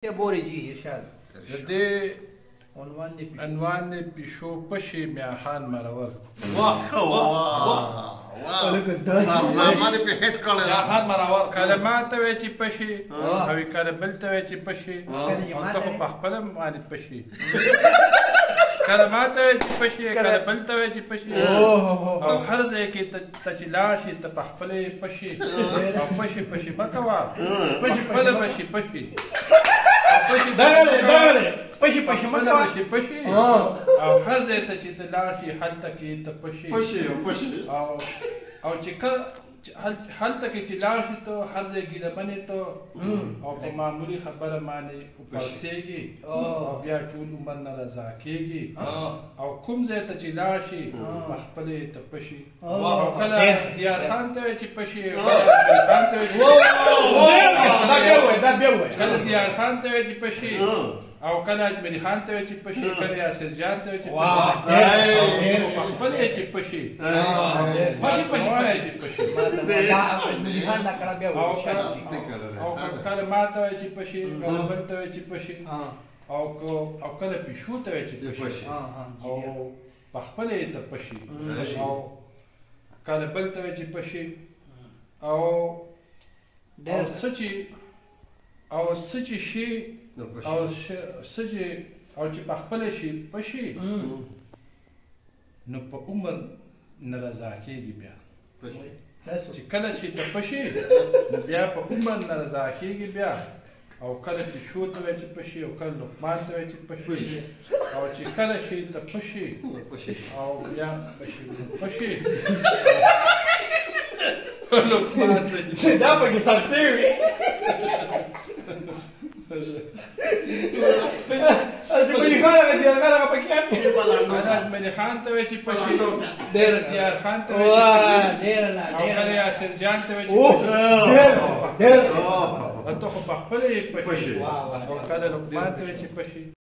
بوري جی ارشاد دې عنوان دې پیشو پشي میاخان مرور واه واه واه سرنامه دې په هټ کړل میاخان مرور کلمات وی چې پشي او کله بل ته وی چې پشي او ته په خپل باندې پشي کلمات وی چې پشي کله بل ته وی چې پشي او هر ځای کې ته چې لاشي ته په خپل پشي او پشي پشي مکوا پشي خپل پشي پشي دغه پشي پشي مکوا پشي پشي او هر ځای ته چې ته لاشي هلته کې ته پشي او چې کله هلته کې چې لاړ شي ته هر ځای ګیله منې ته او په معمولي خبره باندې وپړسېږي او بیا ټول عمر نه رضا کېږي او کوم ځای ته چې لاړ شي په خپلې ته پشي او کله دیار خان ته وایي چې پشي دا بیا وایي کله دیار خان ته وایي چې پشي او کله اجملي خان ته وایي چې پشي کله یاسر جان ته وایي چې پشي په خپلې چې پشي پشي پشي چې پشي او کله ما ته وایي چې پشي کله بل ته وایي چې پشي او کله پیشو ته وایي چې پشي او په خپلې ته پشي او کله بل ته وایي چې پشي او څه چې شي او چې په خپله شي پشي نو په عمر نه رضا کېږي بیا چې کله چې ته پشي نو بیا په عمر نه رضا کېږي بیا او کله پیشو ته وایي چې پشي او کله لقمان ته وایي چې پشي او چې کله شي ته پشي او بیا پشي لقمان ته دا پکې سختې وي اجملي خان هغه دیار خان هغه پکې اجملي خان ته وایي چې پشي دیار خان ته ډېر نه او کله یاسر جان ته وایي چې ډېر ته خو په خپلې پشي او کله لقمان ته وایي چې پشي